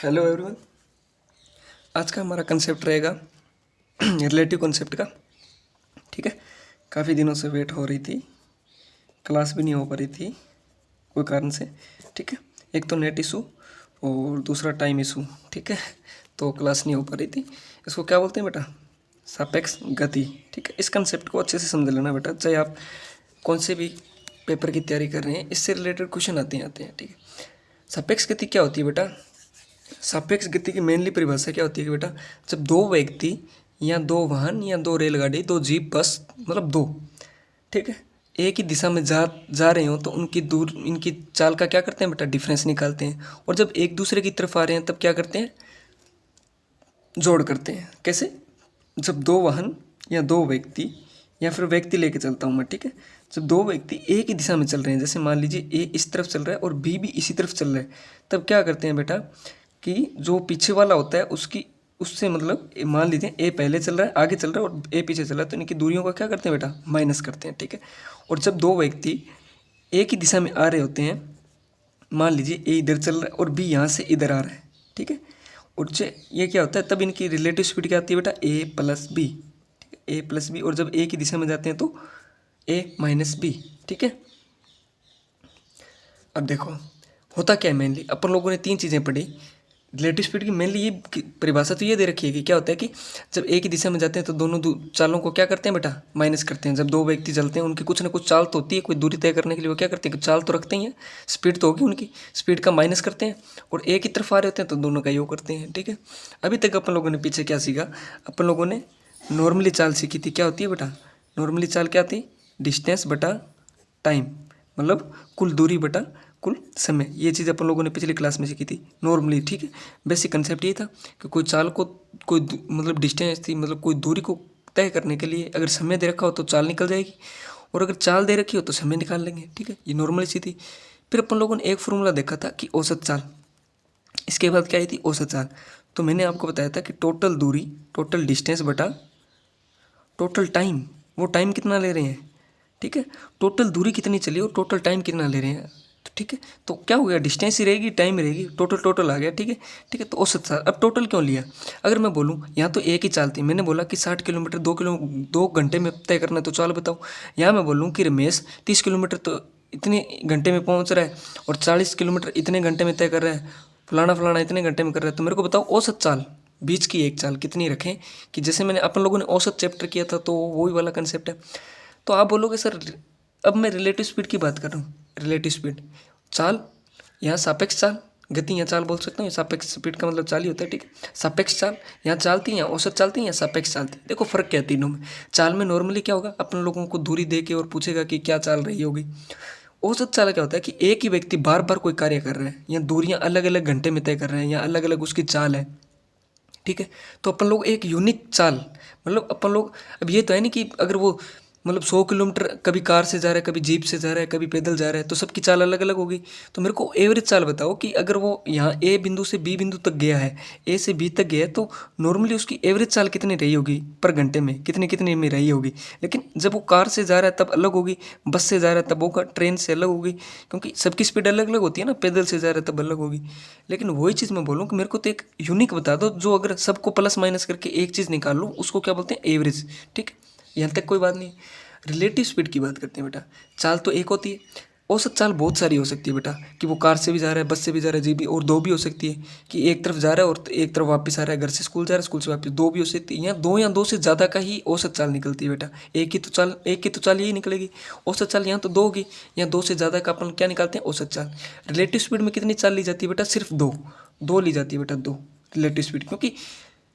Hello everyone. आज का हमारा कंसेप्ट रहेगा रिलेटिव कॉन्सेप्ट का। ठीक है, काफ़ी दिनों से वेट हो रही थी, क्लास भी नहीं हो पा रही थी कोई कारण से। ठीक है, एक तो नेट इशू और दूसरा टाइम इशू। ठीक है, तो क्लास नहीं हो पा रही थी। इसको क्या बोलते हैं बेटा? सापेक्ष गति। ठीक है, इस कंसेप्ट को अच्छे से समझ लेना बेटा, चाहे आप कौन से भी पेपर की तैयारी कर रहे हैं, इससे रिलेटेड क्वेश्चन आते हैं। ठीक है, सापेक्ष गति क्या होती है बेटा? सापेक्ष गति की मेनली परिभाषा क्या होती है कि बेटा, जब दो व्यक्ति या दो वाहन या दो रेलगाड़ी, दो जीप, बस, मतलब दो, ठीक है, एक ही दिशा में जा रहे हो तो इनकी चाल का क्या करते हैं बेटा? डिफरेंस निकालते हैं। और जब एक दूसरे की तरफ आ रहे हैं तब क्या करते हैं? जोड़ करते हैं। कैसे? जब दो वाहन या दो व्यक्ति, या फिर व्यक्ति लेके चलता हूँ मैं, ठीक है, जब दो व्यक्ति एक ही दिशा में चल रहे हैं, जैसे मान लीजिए ए इस तरफ चल रहा है और बी भी इसी तरफ चल रहा है, तब क्या करते हैं बेटा कि जो पीछे वाला होता है उससे मतलब मान लीजिए ए पहले चल रहा है, आगे चल रहा है, और ए पीछे चल रहा है, तो इनकी दूरियों का क्या करते हैं बेटा? माइनस करते हैं। ठीक है, और जब दो व्यक्ति एक ही दिशा में आ रहे होते हैं, मान लीजिए ए इधर चल रहा है और बी यहाँ से इधर आ रहा है, ठीक है, और ये क्या होता है, तब इनकी रिलेटिव स्पीड क्या आती है बेटा? ए प्लस बी। ठीक है, ए प्लस बी, और जब ए की दिशा में जाते हैं तो ए माइनस बी। ठीक है, अब देखो होता क्या है, मेनली अपन लोगों ने तीन चीज़ें पढ़ी रिलेटिव स्पीड की। मेनली ये परिभाषा तो ये दे रखी है कि क्या होता है कि जब एक ही दिशा में जाते हैं तो दोनों चालों को क्या करते हैं बेटा? माइनस करते हैं। जब दो व्यक्ति चलते हैं उनकी कुछ ना कुछ चाल तो होती है, कोई दूरी तय करने के लिए वो क्या करते हैं कि चाल तो रखते ही हैं, स्पीड तो होगी उनकी, स्पीड का माइनस करते हैं, और एक ही तरफ आ रहे होते हैं तो दोनों का योग करते हैं। ठीक है, अभी तक अपन लोगों ने पीछे क्या सीखा? अपन लोगों ने नॉर्मली चाल सीखी थी। क्या होती है बेटा नॉर्मली चाल? क्या थी? डिस्टेंस बटा टाइम, मतलब कुल दूरी बटा कुल समय। ये चीज़ अपन लोगों ने पिछली क्लास में सीखी थी नॉर्मली। ठीक है, बेसिक कंसेप्ट ये था कि कोई चाल को मतलब डिस्टेंस थी, मतलब कोई दूरी को तय करने के लिए अगर समय दे रखा हो तो चाल निकल जाएगी, और अगर चाल दे रखी हो तो समय निकाल लेंगे। ठीक है, ये नॉर्मली सी थी। फिर अपन लोगों ने एक फॉर्मूला देखा था कि औसत चाल। इसके बाद क्या आई थी? औसत चाल। तो मैंने आपको बताया था कि टोटल दूरी, टोटल डिस्टेंस बटा टोटल टाइम। वो टाइम कितना ले रहे हैं? ठीक है, टोटल दूरी कितनी चली और टोटल टाइम कितना ले रहे हैं। तो ठीक है, तो क्या हो गया? डिस्टेंस ही रहेगी, टाइम ही रहेगी, टोटल आ गया। ठीक है, ठीक है, तो औसत चाल। अब टोटल क्यों लिया? अगर मैं बोलूँ यहाँ तो एक ही चाल थी, मैंने बोला कि 60 किलोमीटर 2 घंटे में तय करना है, तो चाल बताओ। यहाँ मैं बोलूँ कि रमेश 30 किलोमीटर तो इतने घंटे में पहुँच रहा है और 40 किलोमीटर इतने घंटे में तय कर रहा है, फलाना इतने घंटे में कर रहा है, तो मेरे को बताओ औसत चाल, बीच की एक चाल कितनी रखें? कि जैसे मैंने अपन लोगों ने औसत चैप्टर किया था तो वही वाला कंसेप्ट है। तो आप बोलोगे सर, अब मैं रिलेटिव स्पीड की बात कर रहा हूँ। रिलेटिव स्पीड चाल, यहाँ सापेक्ष चाल, गति यहाँ चाल बोल सकता हूँ, सापेक्ष स्पीड का मतलब चाल ही होता है। ठीक है, सापेक्ष चाल यहाँ चालती है, यहाँ औसत चालती है, यहाँ सापेक्ष चालती है। देखो फर्क क्या है तीनों में। चाल में नॉर्मली क्या होगा, अपन लोगों को दूरी दे के और पूछेगा कि क्या चाल रही होगी। औसत चाल क्या होता है कि एक ही व्यक्ति बार बार कोई कार्य कर रहे हैं, या दूरियां अलग अलग घंटे में तय कर रहे हैं, या अलग अलग उसकी चाल है। ठीक है, तो अपन लोग एक यूनिक चाल, मतलब अपन लोग, अब ये तो है नहीं कि अगर वो मतलब 100 किलोमीटर कभी कार से जा रहा है, कभी जीप से जा रहा है, कभी पैदल जा रहा है, तो सबकी चाल अलग अलग होगी। तो मेरे को एवरेज चाल बताओ कि अगर वो यहाँ ए बिंदु से बी बिंदु तक गया है, ए से बी तक गया है, तो नॉर्मली उसकी एवरेज चाल कितनी रही होगी पर घंटे में, कितनी कितनी में रही होगी। लेकिन जब वो कार से जा रहा है तब अलग होगी, बस से जा रहा है तब होगा, ट्रेन से अलग होगी, क्योंकि सबकी स्पीड अलग अलग होती है ना, पैदल से जा रहा है तब अलग होगी। लेकिन वही चीज़ मैं बोलूँ कि मेरे को तो एक यूनिक बता दो, जो अगर सबको प्लस माइनस करके एक चीज़ निकाल लो, उसको क्या बोलते हैं? एवरेज। ठीक है, यहाँ तक कोई बात नहीं। रिलेटिव स्पीड की बात करते हैं बेटा। चाल तो एक होती है, औसत चाल बहुत सारी हो सकती है बेटा, कि वो कार से भी जा रहा है, बस से भी जा रहा है, जी भी, और दो भी हो सकती है कि एक तरफ जा रहा है और एक तरफ वापस आ रहा है, घर से स्कूल जा रहा है, स्कूल से वापस, दो भी हो सकती है। यहाँ दो या दो से ज़्यादा का ही औसत चाल निकलती है बेटा। एक की तो चाल यही निकलेगी। औसत चाल यहाँ तो दो होगी, यहाँ दो से ज़्यादा का अपन क्या निकालते हैं? औसत चाल। रिलेटिव स्पीड में कितनी चाल ली जाती है बेटा? सिर्फ दो ली जाती है बेटा, दो रिलेटिव स्पीड। क्योंकि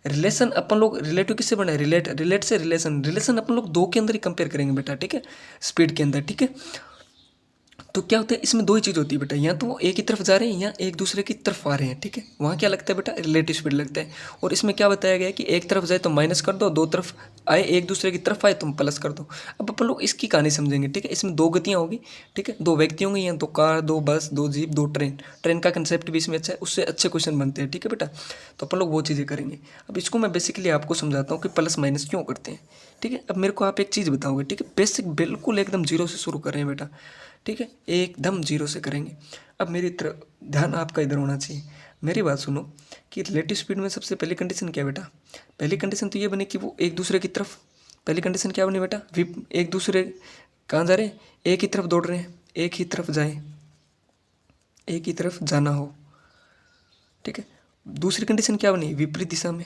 रिलेशन अपन लोग, रिलेटिव किससे बना है? रिलेट से रिलेशन अपन लोग दो के अंदर ही कंपेयर करेंगे बेटा। ठीक है, स्पीड के अंदर। ठीक है, तो क्या होता है, इसमें दो ही चीज़ होती है बेटा, या तो वो एक ही तरफ जा रहे हैं या एक दूसरे की तरफ आ रहे हैं। ठीक है, वहाँ क्या लगता है बेटा? रिलेटिव स्पीड लगता है। और इसमें क्या बताया गया है कि एक तरफ जाए तो माइनस कर दो, दो तरफ आए, एक दूसरे की तरफ आए तुम प्लस कर दो। अब अपन लोग इसकी कहानी समझेंगे। ठीक है, इसमें दो गतियाँ होगी। ठीक है, दो व्यक्ति होंगे, या दो कार, दो बस, दो जीप, दो ट्रेन। ट्रेन का कंसेप्ट भी इसमें अच्छा है, उससे अच्छे क्वेश्चन बनते हैं। ठीक है बेटा, तो अपन लोग वो चीज़ें करेंगे। अब इसको मैं बेसिकली आपको समझाता हूँ कि प्लस माइनस क्यों करते हैं। ठीक है, अब मेरे को आप एक चीज़ बताओगे। ठीक है, बेसिक बिल्कुल एकदम जीरो से शुरू कर रहे हैं बेटा। ठीक है, एकदम जीरो से करेंगे। अब मेरी तरफ ध्यान आपका इधर होना चाहिए। मेरी बात सुनो कि रिलेटिव स्पीड में सबसे पहली कंडीशन क्या है बेटा? पहली कंडीशन तो ये बनी कि वो एक दूसरे की तरफ, पहली कंडीशन क्या बनी बेटा? एक दूसरे कहाँ जा रहे हैं? एक ही तरफ दौड़ रहे हैं, एक ही तरफ जाएं, एक ही तरफ जाना हो, ठीक है। दूसरी कंडीशन क्या बनी? विपरीत दिशा में।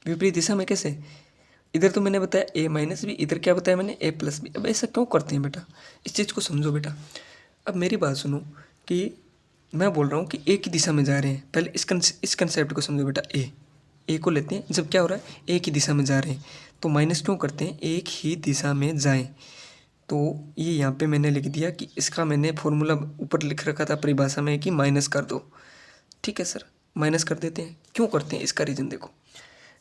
विपरीत दिशा में कैसे? इधर तो मैंने बताया a माइनस बी, इधर क्या बताया मैंने? a plus B. अब ऐसा क्यों करते हैं बेटा? इस चीज़ को समझो बेटा। अब मेरी बात सुनो कि मैं बोल रहा हूँ कि एक ही दिशा में जा रहे हैं। पहले इस कंसेप्ट को समझो बेटा। ए को लेते हैं, जब क्या हो रहा है? एक ही दिशा में जा रहे हैं, तो माइनस क्यों करते हैं? एक ही दिशा में जाएं। तो ये यहाँ पे मैंने लिख दिया कि इसका मैंने फॉर्मूला ऊपर लिख रखा था परिभाषा में कि माइनस कर दो। ठीक है सर, माइनस कर देते हैं। क्यों करते हैं इसका रीज़न देखो।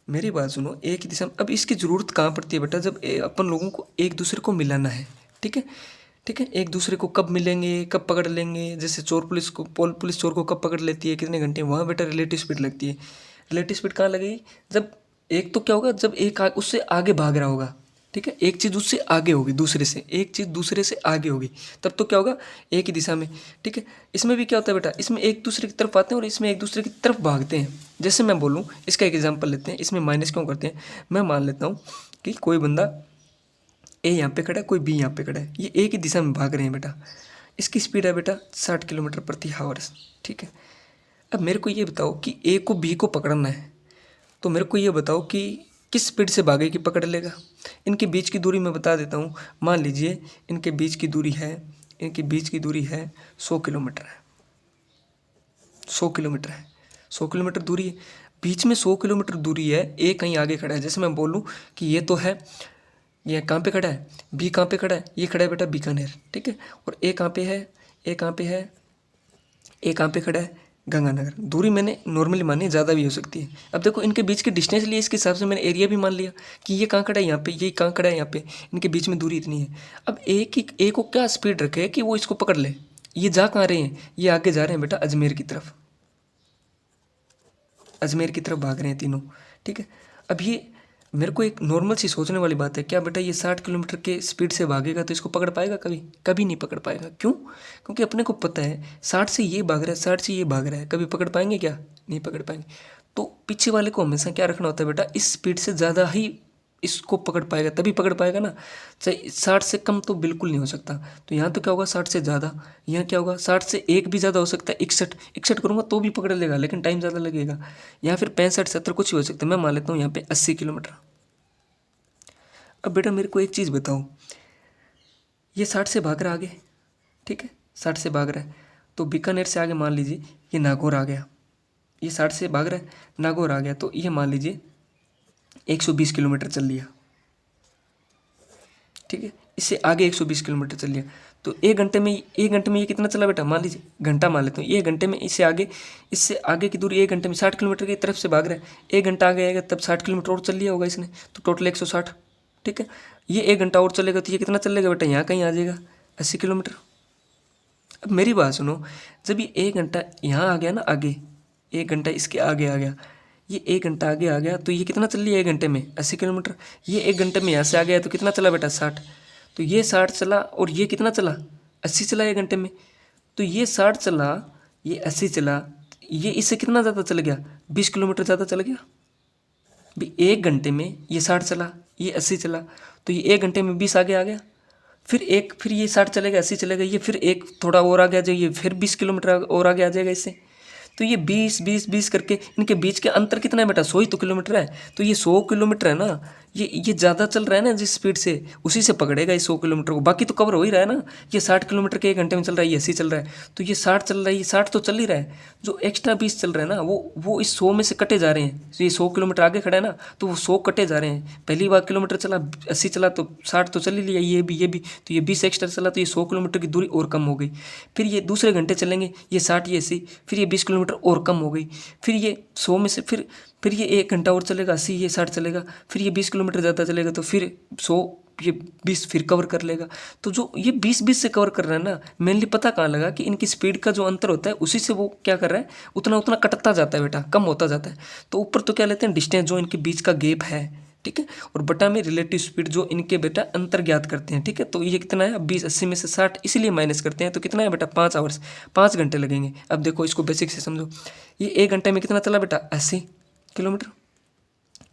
मेरी बात सुनो, एक ही दिशा में, अब इसकी ज़रूरत कहाँ पड़ती है बेटा? जब अपन लोगों को एक दूसरे को मिलाना है, ठीक है। ठीक है, एक दूसरे को कब मिलेंगे, कब पकड़ लेंगे? जैसे चोर पुलिस को, पुलिस चोर को कब पकड़ लेती है, कितने घंटे, वहाँ बेटा रिलेटिव स्पीड लगती है। रिलेटिव स्पीड कहाँ लगेगी? जब एक तो क्या होगा, जब एक उससे आगे भाग रहा होगा, ठीक है, एक चीज़ उससे आगे होगी, दूसरे से एक चीज़ दूसरे से आगे होगी, तब तो क्या होगा? एक ही दिशा में, ठीक है। इसमें भी क्या होता है बेटा? इसमें एक दूसरे की तरफ आते हैं और इसमें एक दूसरे की तरफ भागते हैं। जैसे मैं बोलूँ, इसका एक एग्जाम्पल लेते हैं। इसमें माइनस क्यों करते हैं? मैं मान लेता हूँ कि कोई बंदा ए यहाँ पे खड़ा है, कोई बी यहाँ पे खड़ा है, ये एक ही दिशा में भाग रहे हैं बेटा। इसकी स्पीड है बेटा 60 किलोमीटर प्रति हावर्स, ठीक है। अब मेरे को ये बताओ कि ए को बी को पकड़ना है, तो मेरे को ये बताओ कि किस स्पीड से भागे कि पकड़ लेगा। इनके बीच की दूरी मैं बता देता हूँ। मान लीजिए इनके बीच की दूरी है, 100 किलोमीटर है। 100 किलोमीटर है, 100 किलोमीटर दूरी है। बीच में 100 किलोमीटर दूरी है, ए कहीं आगे खड़ा है। जैसे मैं बोलूँ कि ये तो है, ये कहाँ पे खड़ा है? बी कहाँ पे खड़ा है? ये खड़ा है बेटा बीकानेर, ठीक है। और ए कहाँ पे है? ए कहाँ पे है? ए कहाँ पे खड़ा है? गंगानगर। दूरी मैंने नॉर्मली मानी, ज़्यादा भी हो सकती है। अब देखो इनके बीच की डिस्टेंस लिए, इसके हिसाब से मैंने एरिया भी मान लिया कि ये कहाँ खड़ा है, यहाँ पे, ये कहाँ खड़ा है, यहाँ पे। इनके बीच में दूरी इतनी है। अब ए को क्या स्पीड रखे कि वो इसको पकड़ ले? ये जा कहाँ रहे हैं? ये आगे जा रहे हैं बेटा अजमेर की तरफ, अजमेर की तरफ भाग रहे हैं तीनों, ठीक है। अब ये मेरे को एक नॉर्मल सी सोचने वाली बात है, क्या बेटा ये 60 किलोमीटर के स्पीड से भागेगा तो इसको पकड़ पाएगा? कभी कभी नहीं पकड़ पाएगा। क्यों? क्योंकि अपने को पता है 60 से ये भाग रहा है, 60 से ये भाग रहा है, कभी पकड़ पाएंगे क्या? नहीं पकड़ पाएंगे। तो पीछे वाले को हमेशा क्या रखना होता है बेटा? इस स्पीड से ज़्यादा ही इसको पकड़ पाएगा, तभी पकड़ पाएगा ना। चाहे 60 से कम तो बिल्कुल नहीं हो सकता। तो यहाँ तो क्या होगा? 60 से ज़्यादा। यहाँ क्या होगा? 60 से एक भी ज़्यादा हो सकता है, 61 करूँगा तो भी पकड़ लेगा, लेकिन टाइम ज़्यादा लगेगा। या फिर 65 70 कुछ ही हो सकता है। मैं मान लेता हूँ यहाँ पे 80 किलोमीटर। अब बेटा मेरे को एक चीज़ बताओ, ये 60 से भाग रहा आगे, ठीक है, 60 से भाग रहा है, तो बीकानेर से आगे मान लीजिए ये नागौर आ गया। ये 60 से भाग रहा है, नागौर आ गया, तो ये मान लीजिए 120 किलोमीटर चल लिया, ठीक है। इससे आगे 120 किलोमीटर चल लिया, तो एक घंटे में ये कितना चला बेटा? मान लीजिए घंटा मान लेता हूँ। ये घंटे में इससे आगे की दूरी एक घंटे में 60 किलोमीटर की तरफ से भाग रहा है। एक घंटा आगे आएगा तब 60 किलोमीटर और चल लिया होगा इसने, तो टोटल 160, ठीक है। ये एक घंटा और चलेगा तो ये कितना चलेगा बेटा? यहाँ कहीं आ जाएगा 80 किलोमीटर। अब मेरी बात सुनो, जब ये एक घंटा यहाँ आ गया ना, आगे एक घंटा इसके आगे आ गया, ये एक घंटा आगे आ गया, तो ये कितना चल लिया एक घंटे में? 80 किलोमीटर। ये एक घंटे में यहाँ से आ गया तो कितना चला बेटा? 60। तो ये 60 चला और ये कितना चला? 80 चला एक घंटे में। तो ये 60 चला, ये 80 चला, ये इससे कितना ज़्यादा चल गया? 20 किलोमीटर ज़्यादा चल गया। भी एक घंटे में ये 60 चला, ये 80 चला, तो ये एक घंटे में 20 आगे आ गया। फिर ये 60 चलेगा, 80 चलेगा, ये फिर एक थोड़ा और आ गया, जो ये फिर 20 किलोमीटर और आगे आ जाएगा इससे। तो ये 20 करके इनके बीच के अंतर कितना है बेटा? 100 ही तो किलोमीटर है। तो ये 100 किलोमीटर है ना, ये ज़्यादा चल रहा है ना जिस स्पीड से, उसी से पकड़ेगा इस 100 किलोमीटर को। बाकी तो कवर हो ही रहा है ना। ये 60 किलोमीटर के एक घंटे में चल रहा है, ये 80 चल रहा है, तो ये 60 चल रहा है, ये 60 तो चल ही रहा है। जो एक्स्ट्रा 20 चल रहा है ना, वो इस 100 में से कटे जा रहे हैं। तो ये 100 किलोमीटर आगे खड़ा है ना, तो वो 100 कटे जा रहे हैं। पहली बार किलोमीटर चला, 80 चला, तो 60 तो चल ही लिया, ये भी, तो ये 20 एक्स्ट्रा चला, तो ये 100 किलोमीटर की दूरी और कम हो गई। फिर ये दूसरे घंटे चलेंगे, ये 60, ये 80, फिर ये 20 किलोमीटर और कम हो गई। फिर ये 100 में से फिर ये एक घंटा और चलेगा, 80, ये 60 चलेगा, फिर ये 20 किलोमीटर ज़्यादा चलेगा, तो फिर 100, ये 20 फिर कवर कर लेगा। तो जो ये 20 से कवर कर रहा है ना, मेनली पता कहाँ लगा कि इनकी स्पीड का जो अंतर होता है उसी से वो क्या कर रहा है, उतना कटता जाता है बेटा, कम होता जाता है। तो ऊपर तो क्या लेते हैं? डिस्टेंस, जो इनके बीच का गैप है, ठीक है, और बटा में रिलेटिव स्पीड जो इनके बेटा अंतर ज्ञात करते हैं। ठीक है, तो ये कितना है, 20 80 में से 60 इसीलिए माइनस करते हैं, तो कितना है बेटा 5 आवर्स, 5 घंटे लगेंगे। अब देखो इसको बेसिक से समझो, ये 1 घंटे में कितना चला बेटा 80 किलोमीटर,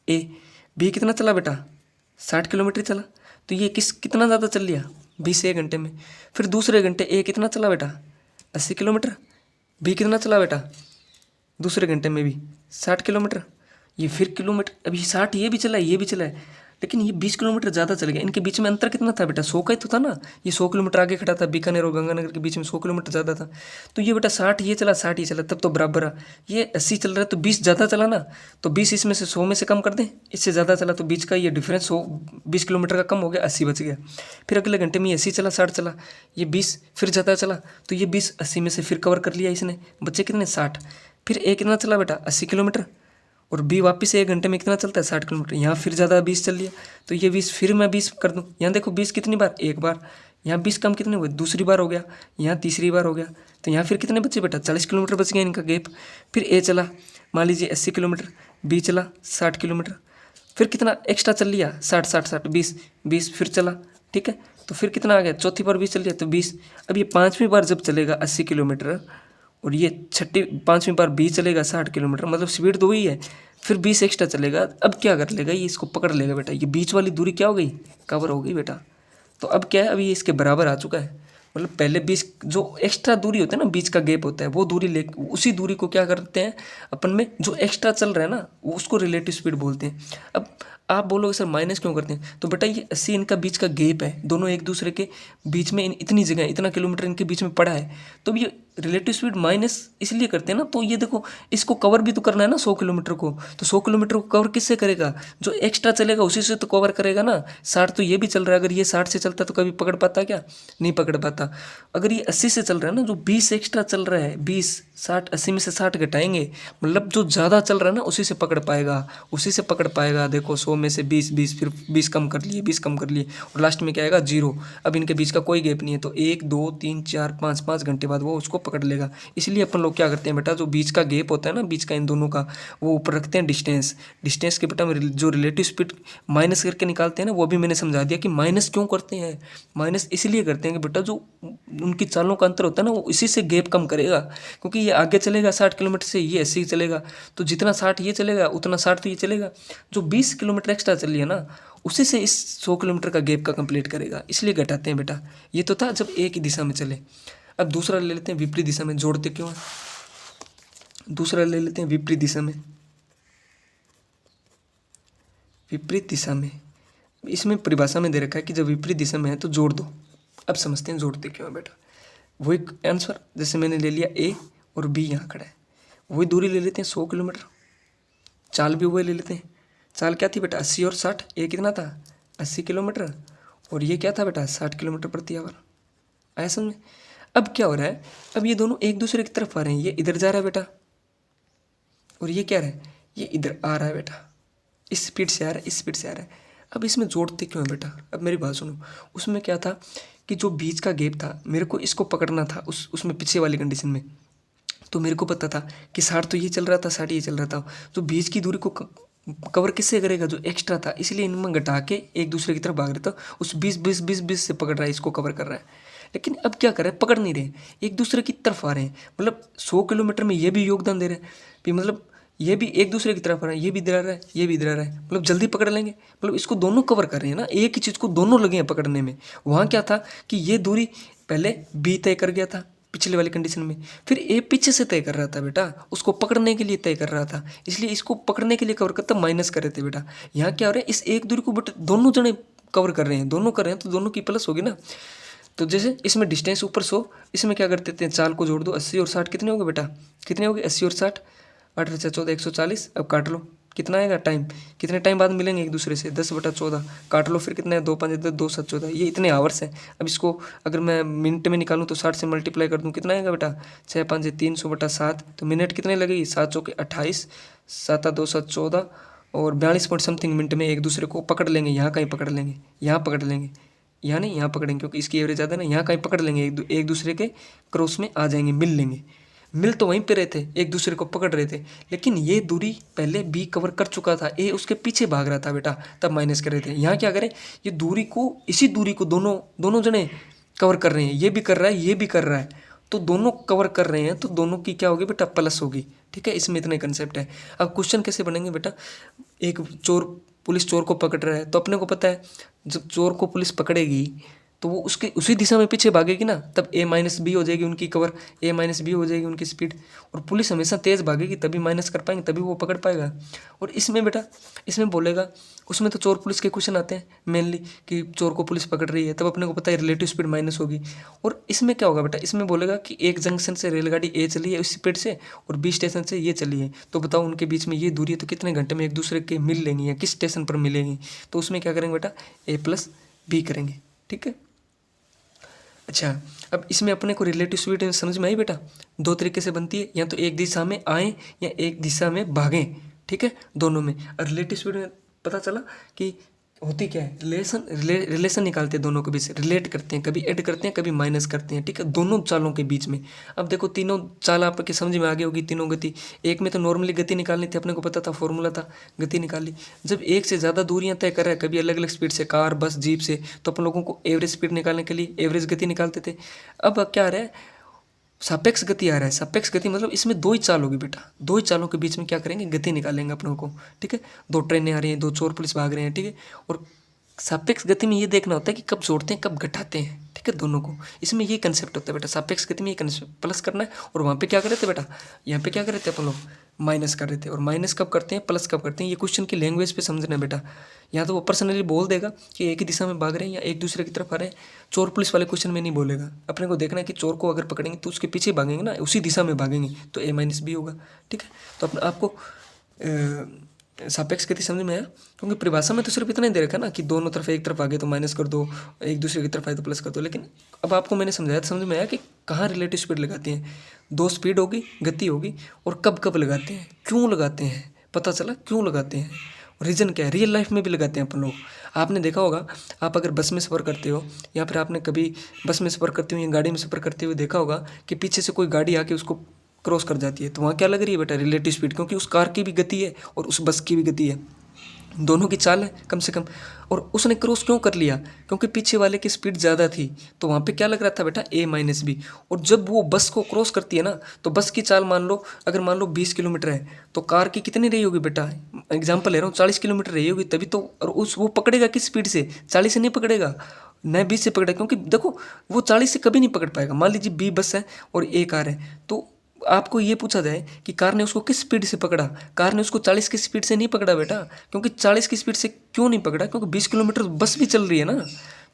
ए बी कितना चला बेटा 60 किलोमीटर चला, तो ये कितना ज़्यादा चल लिया 20 1 घंटे में। फिर दूसरे घंटे ए कितना चला बेटा 80 किलोमीटर, बी कितना चला बेटा दूसरे घंटे में भी 60 किलोमीटर, ये फिर किलोमीटर, अभी 60 ये भी चला है ये भी चला है, लेकिन ये 20 किलोमीटर ज़्यादा चल गया। इनके बीच में अंतर कितना था बेटा 100 का ही तो था ना, ये 100 किलोमीटर आगे खड़ा था, बीकानेर और गंगानगर के बीच में 100 किलोमीटर ज़्यादा था। तो ये बेटा 60 ये चला 60 ये चला, तब तो बराबर रहा। ये 80 चल रहा है तो 20 ज़्यादा चला ना, तो 20 इसमें से 100 में से कम कर दें, इससे ज़्यादा चला तो बीच का ये डिफरेंस 20 किलोमीटर का कम हो गया, 80 बच गया। फिर अगले घंटे में ये 80 चला 60 चला, ये 20 फिर ज़्यादा चला, तो ये 20 80 में से फिर कवर कर लिया इसने, बच्चे कितने 60। फिर ए कितना चला बेटा 80 किलोमीटर, और बी वापस 1 घंटे में कितना चलता है 60 किलोमीटर, यहाँ फिर ज़्यादा 20 चल लिया, तो ये 20 फिर मैं 20 कर दूँ। यहाँ देखो 20 कितनी बार, एक बार, यहाँ 20 कम कितने हुए दूसरी बार हो गया, यहाँ तीसरी बार हो गया, तो यहाँ फिर कितने बचे बेटा 40 किलोमीटर बच गया इनका गैप। फिर ए चला मान लीजिए 80 किलोमीटर, बी चला 60 किलोमीटर, फिर कितना एक्स्ट्रा चल लिया 60 60 60 20 फिर चला। ठीक है, तो फिर कितना आ गया, चौथी बार 20 चल लिया तो 20। अब ये 5वीं बार जब चलेगा 80 किलोमीटर और ये 5वीं बार 20 चलेगा 60 किलोमीटर, मतलब स्पीड तो वही है, फिर 20 एक्स्ट्रा चलेगा। अब क्या कर लेगा, ये इसको पकड़ लेगा बेटा, ये बीच वाली दूरी क्या हो गई कवर हो गई बेटा। तो अब क्या है, अभी ये इसके बराबर आ चुका है, मतलब पहले 20 जो एक्स्ट्रा दूरी होता है ना, बीच का गैप होता है, वो दूरी ले उसी दूरी को क्या करते हैं अपन में, जो एक्स्ट्रा चल रहा है ना वो उसको रिलेटिव स्पीड बोलते हैं। अब आप बोलोगे सर माइनस क्यों करते हैं, तो बेटा ये 80 इनका बीच का गैप है, दोनों एक दूसरे के बीच में इतनी जगह इतना किलोमीटर इनके बीच में पड़ा है, तो ये रिलेटिव स्पीड माइनस इसलिए करते हैं ना। तो ये देखो इसको कवर भी तो करना है ना 100 किलोमीटर को, तो 100 किलोमीटर को कवर किससे करेगा, जो एक्स्ट्रा चलेगा उसी से तो कवर करेगा ना। 60 तो ये भी चल रहा है, अगर ये 60 से चलता तो कभी पकड़ पाता क्या, नहीं पकड़ पाता। अगर ये 80 से चल रहा है ना, जो 20 एक्स्ट्रा चल रहा है 20 60 80 में से 60 घटाएंगे, मतलब जो ज़्यादा चल रहा है ना उसी से पकड़ पाएगा, उसी से पकड़ पाएगा। देखो 100 में से 20 फिर 20 कम कर लिए 20 कम कर लिए और लास्ट में क्या आएगा 0। अब इनके बीच का कोई गैप नहीं है, तो 1 2 3 4 5 घंटे बाद वो उसको पकड़ लेगा। इसलिए अपन लोग क्या करते हैं बेटा, जो बीच का गैप होता है ना बीच का इन दोनों का, वो ऊपर रखते हैं डिस्टेंस के बेटा में जो रिलेटिव स्पीड माइनस करके निकालते हैं ना, वो भी मैंने समझा दिया कि माइनस क्यों करते हैं। माइनस इसलिए करते हैं कि बेटा जो उनकी चालों का अंतर होता है ना वो इसी से गैप कम करेगा, क्योंकि ये आगे चलेगा 60 किलोमीटर से, ये 80 चलेगा, तो जितना 60 ये चलेगा उतना 60 तो ये चलेगा, जो 20 किलोमीटर एक्स्ट्रा चल लिया ना उसी से इस 100 किलोमीटर का गैप का कंप्लीट करेगा, इसलिए घटाते हैं बेटा। ये तो था जब एक ही दिशा में चले। अब दूसरा ले लेते हैं विपरीत दिशा में, जोड़ते क्यों है, दूसरा ले लेते हैं विपरीत दिशा में। विपरीत दिशा में इसमें परिभाषा में दे रखा है कि जब विपरीत दिशा में है तो जोड़ दो। अब समझते हैं जोड़ते क्यों है बेटा। वही आंसर जैसे मैंने ले लिया ए और बी यहाँ खड़ा है, वही दूरी ले लेते हैं 100 किलोमीटर, चाल भी वही ले लेते हैं। चाल क्या थी बेटा 80 और 60, ए कितना था 80 किलोमीटर और ये क्या था बेटा 60 किलोमीटर प्रति आवर। आया समझ में। अब क्या हो रहा है, अब ये दोनों एक दूसरे की तरफ आ रहे हैं, ये इधर जा रहा है बेटा और ये क्या रहा है, ये इधर आ रहा है बेटा, इस स्पीड से आ रहा है इस स्पीड से आ रहा है। अब इसमें जोड़ते क्यों है बेटा, अब मेरी बात सुनो। उसमें क्या था कि जो बीच का गैप था मेरे को इसको पकड़ना था उसमें पीछे वाली कंडीशन में, तो मेरे को पता था कि 60 तो ये चल रहा था 60 ये चल रहा था, तो बीच की दूरी को कवर किससे करेगा, जो एक्स्ट्रा था, इसलिए इनमें घटा के एक दूसरे की तरफ भाग रहा था, उस 20 से पकड़ रहा है, इसको कवर कर रहा है। लेकिन अब क्या कर रहे हैं, पकड़ नहीं रहे, एक दूसरे की तरफ आ रहे हैं, मतलब 100 किलोमीटर में ये भी योगदान दे रहे हैं भी, मतलब ये भी एक दूसरे की तरफ आ रहा है, ये भी इधर आ रहा है ये भी इधर आ रहा है, मतलब जल्दी पकड़ लेंगे, मतलब इसको दोनों कवर कर रहे हैं ना, एक ही चीज़ को दोनों लगे हैं पकड़ने में। वहाँ क्या था कि ये दूरी पहले बी तय कर गया था पिछले वाली कंडीशन में, फिर ए पीछे से तय कर रहा था बेटा, उसको पकड़ने के लिए तय कर रहा था, इसलिए इसको पकड़ने के लिए कवर करता माइनस कर रहे थे बेटा। यहाँ क्या हो रहा है, इस एक दूरी को बट दोनों जने कवर कर रहे हैं, दोनों कर रहे हैं, तो दोनों की प्लस होगी ना। तो जैसे इसमें डिस्टेंस ऊपर 100, इसमें क्या करते थे, चाल को जोड़ दो, 80 और 60 कितने हो गए बेटा, कितने हो गए 80 और 60, 8 × 14 140। अब काट लो कितना आएगा टाइम, कितने टाइम बाद मिलेंगे एक दूसरे से, 10/14 काट लो, फिर कितना है 2 × 5 = 10 2 × 7 = 14, ये इतने आवर्स हैं। अब इसको अगर मैं मिनट में निकालूं तो 60 से मल्टीप्लाई कर दूं, कितना आएगा बेटा 6 × 5 = 300/7, तो मिनट कितने लगेगी 7 × 4 = 28, 7 × 2 = 14 और 42 पॉइंट समथिंग मिनट में एक दूसरे को पकड़ लेंगे। यहाँ कहीं पकड़ लेंगे, यहाँ पकड़ लेंगे, यहाँ नहीं यहाँ पकड़ेंगे क्योंकि इसकी एवरेज ज़्यादा है ना, यहाँ कहीं पकड़ लेंगे, एक दूसरे के क्रॉस में आ जाएंगे, मिल लेंगे। मिल तो वहीं पे रहे थे, एक दूसरे को पकड़ रहे थे, लेकिन ये दूरी पहले बी कवर कर चुका था, ए उसके पीछे भाग रहा था बेटा, तब माइनस कर रहे थे। यहाँ क्या करें, ये दूरी को, इसी दूरी को दोनों दोनों जने कवर कर रहे हैं, ये भी कर रहा है, ये भी कर रहा है, तो दोनों कवर कर रहे हैं, तो दोनों की क्या होगी बेटा, प्लस होगी। ठीक है, इसमें इतने कंसेप्ट है। अब क्वेश्चन कैसे बनेंगे बेटा, एक चोर, पुलिस चोर को पकड़ रहा है, तो अपने को पता है जब चोर को पुलिस पकड़ेगी तो वो उसके उसी दिशा में पीछे भागेगी ना, तब ए माइनस बी हो जाएगी उनकी कवर, ए माइनस बी हो जाएगी उनकी स्पीड, और पुलिस हमेशा तेज़ भागेगी तभी माइनस कर पाएंगे, तभी वो पकड़ पाएगा। और इसमें बेटा, इसमें बोलेगा, उसमें तो चोर पुलिस के क्वेश्चन आते हैं मेनली, कि चोर को पुलिस पकड़ रही है, तब अपने को पता है रिलेटिव स्पीड माइनस होगी। और इसमें क्या होगा बेटा, इसमें बोलेगा कि एक जंक्शन से रेलगाड़ी ए चली है उस स्पीड से, और बी स्टेशन से ये चली है, तो बताओ उनके बीच में ये दूरी है, तो कितने घंटे में एक दूसरे के मिल लेंगी या किस स्टेशन पर मिलेंगी। तो उसमें क्या करेंगे बेटा, ए प्लस बी करेंगे। ठीक है, अच्छा, अब इसमें अपने को रिलेटिव स्पीड समझ में आई बेटा, दो तरीके से बनती है, या तो एक दिशा में आए या एक दिशा में भागें। ठीक है, दोनों में। और रिलेटिव स्पीड में पता चला कि होती क्या है, रिलेशन निकालते हैं दोनों के बीच, रिलेट करते हैं, कभी ऐड करते हैं, कभी माइनस करते हैं। ठीक है, दोनों चालों के बीच में। अब देखो तीनों चाल आपके समझ में आ गई होगी, तीनों गति। एक में तो नॉर्मली गति निकालनी थी, अपने को पता था, फॉर्मूला था, गति निकाली। जब एक से ज़्यादा दूरियां तय कर रहा है, कभी अलग अलग स्पीड से, कार, बस, जीप से, तो अपन लोगों को एवरेज स्पीड निकालने के लिए एवरेज गति निकालते थे। अब क्या आ रहा है, सापेक्ष गति आ रहा है। सापेक्ष गति मतलब इसमें दो ही चाल होगी बेटा, दो ही चालों के बीच में क्या करेंगे, गति निकालेंगे अपनों को। ठीक है, दो ट्रेनें आ रही हैं, दो चोर पुलिस भाग रहे हैं। ठीक है, और सापेक्ष गति में ये देखना होता है कि कब जोड़ते हैं कब घटाते हैं। ठीक है, दोनों को, इसमें ये कंसेप्ट होता है बेटा, सापेक्ष गति में ये कंसेप्ट प्लस करना है, और वहाँ पे क्या कर रहे थे बेटा, यहाँ पे क्या कर रहे थे अपन लोग, माइनस कर रहे थे। और माइनस कब करते हैं, प्लस कब करते हैं, ये क्वेश्चन की लैंग्वेज पे समझना है बेटा। या तो वो पर्सनली बोल देगा कि एक ही दिशा में भाग रहे हैं या एक दूसरे की तरफ आ रहे हैं, चोर पुलिस वाले क्वेश्चन में नहीं बोलेगा। अपने को देखना है कि चोर को अगर पकड़ेंगे तो उसके पीछे भागेंगे ना, उसी दिशा में भागेंगे, तो ए माइनस बी होगा। ठीक है, तो अपने आपको सापेक्ष गति समझ में आया, क्योंकि परिभाषा में तो सिर्फ इतना ही दे रखा ना कि दोनों तरफ, एक तरफ आगे तो माइनस कर दो, एक दूसरे की तरफ आए तो प्लस कर दो। लेकिन अब आपको मैंने समझाया तो समझ में आया कि कहाँ रिलेटिव स्पीड लगाते हैं, दो स्पीड होगी, गति होगी, और कब कब लगाते हैं, क्यों लगाते हैं, पता चला क्यों लगाते हैं, रीज़न क्या है। रियल लाइफ में भी लगाते हैं अपन लोग। आपने देखा होगा, आप अगर बस में सफ़र करते हो, या फिर आपने कभी बस में सफ़र करते हुए या गाड़ी में सफ़र करते हुए देखा होगा कि पीछे से कोई गाड़ी आके उसको क्रॉस कर जाती है, तो वहाँ क्या लग रही है बेटा, रिलेटिव स्पीड, क्योंकि उस कार की भी गति है और उस बस की भी गति है, दोनों की चाल है कम से कम। और उसने क्रॉस क्यों कर लिया, क्योंकि पीछे वाले की स्पीड ज़्यादा थी, तो वहाँ पे क्या लग रहा था बेटा, ए माइनस बी। और जब वो बस को क्रॉस करती है ना, तो बस की चाल मान लो, अगर मान लो 20 किलोमीटर है, तो कार की कितनी रही होगी बेटा, एग्जाम्पल ले रहा हूँ, 40 किलोमीटर रही होगी, तभी तो। और उस वो पकड़ेगा किस स्पीड से, 40 से नहीं पकड़ेगा, न 20 से पकड़ेगा, क्योंकि देखो वो 40 से कभी नहीं पकड़ पाएगा। मान लीजिए बी बस है और ए कार है, तो आपको ये पूछा जाए कि कार ने उसको किस स्पीड से पकड़ा, कार ने उसको 40 की स्पीड से नहीं पकड़ा बेटा, क्योंकि 40 की स्पीड से क्यों नहीं पकड़ा, क्योंकि 20 किलोमीटर बस भी चल रही है ना,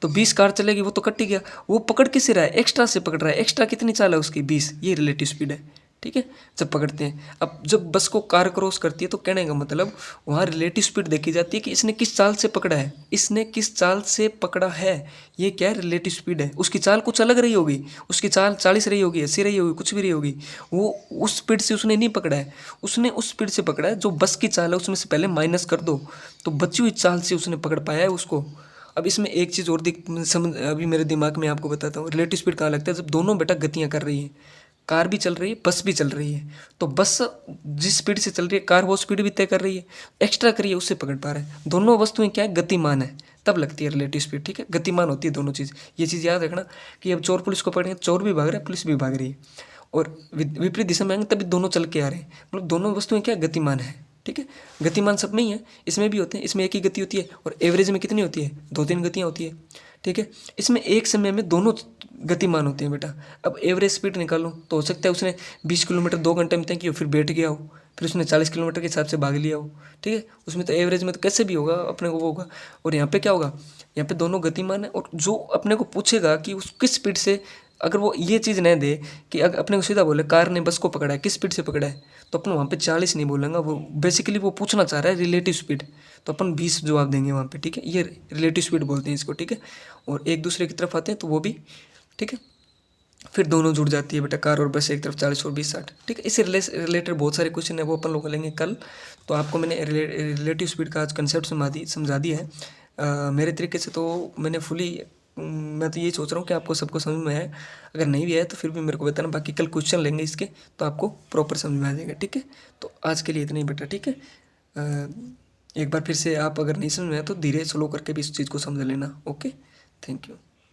तो 20 कार चलेगी, वो तो कट ही गया। वो पकड़ किससे रहा है, एक्स्ट्रा से पकड़ रहा है। एक्स्ट्रा कितनी चाल है उसकी, 20, ये रिलेटिव स्पीड है। ठीक है, जब पकड़ते हैं। अब जब बस को कार क्रॉस करती है, तो कहने का मतलब वहाँ रिलेटिव स्पीड देखी जाती है कि इसने किस चाल से पकड़ा है, इसने किस चाल से पकड़ा है, ये क्या है, रिलेटिव स्पीड है। उसकी चाल कुछ अलग रही होगी, उसकी चाल 40 रही होगी, 80 रही होगी, कुछ भी रही होगी, वो उस स्पीड से उसने नहीं पकड़ा है, उसने उस स्पीड से पकड़ा है जो बस की चाल है, उसमें से पहले माइनस कर दो, तो बची हुई चाल से उसने पकड़ पाया है उसको। अब इसमें एक चीज़ और समझ, अभी मेरे दिमाग में आपको बताता हूँ, रिलेटिव स्पीड कहाँ लगता है, जब दोनों बेटा गतियाँ कर रही हैं, कार भी चल रही है, बस भी चल रही है, तो बस जिस स्पीड से चल रही है, कार वो स्पीड भी तय कर रही है, एक्स्ट्रा करिए उससे पकड़ पा रहे हैं। दोनों वस्तुएं क्या है, गतिमान है, तब लगती है रिलेटिव स्पीड। ठीक है, गतिमान होती है दोनों चीज़। ये चीज़ याद रखना कि अब चोर पुलिस को पकड़ेंगे, चोर भी भाग रहा है, पुलिस भी भाग रही है, और विपरीत दिशा में आएंगे तभी दोनों चल के आ रहे हैं, मतलब दोनों वस्तुएं क्या, गतिमान है। ठीक है, गतिमान सब में ही है, इसमें भी होते हैं। इसमें एक ही गति होती है, और एवरेज में कितनी होती है, 2-3 गतियाँ होती है। ठीक है, इसमें एक समय में दोनों गतिमान होते हैं बेटा। अब एवरेज स्पीड निकालो, तो हो सकता है उसने 20 किलोमीटर 2 घंटे में तय किया, फिर बैठ गया हो, फिर उसने 40 किलोमीटर के हिसाब से भाग लिया हो। ठीक है, उसमें तो एवरेज में तो कैसे भी होगा, अपने को वो होगा। और यहाँ पे क्या होगा, यहाँ पे दोनों गतिमान है, और जो अपने को पूछेगा कि उस किस स्पीड से, अगर वो ये चीज़ न दे कि अगर अपने को सीधा बोले कार ने बस को पकड़ा है, किस स्पीड से पकड़ा है, तो अपन वहाँ पे 40 नहीं बोलेंगे, वो बेसिकली वो पूछना चाह रहा है रिलेटिव स्पीड, तो अपन 20 जवाब देंगे वहाँ पे। ठीक है, ये रिलेटिव स्पीड बोलते हैं इसको। ठीक है, और एक दूसरे की तरफ आते हैं तो वो भी। ठीक है, फिर दोनों जुड़ जाती है बेटा, कार और बस एक तरफ 40 और 20 60। ठीक है, इससे रिलेटेड बहुत सारे क्वेश्चन है, वो अपन लोग लेंगे कल। तो आपको मैंने रिलेटिव स्पीड का आज कंसेप्ट समझा दिया है। मेरे तरीके से तो मैंने फुली मैं तो यही सोच रहा हूँ कि आपको सबको समझ में आए। अगर नहीं भी आया तो फिर भी मेरे को बताना, बाकी कल क्वेश्चन लेंगे इसके तो आपको प्रॉपर समझ में आ जाएगा, ठीक है। तो आज के लिए इतना ही बेटा, ठीक है। एक बार फिर से आप अगर नहीं समझ में आया तो धीरे स्लो करके भी इस चीज़ को समझ लेना। Okay, thank you.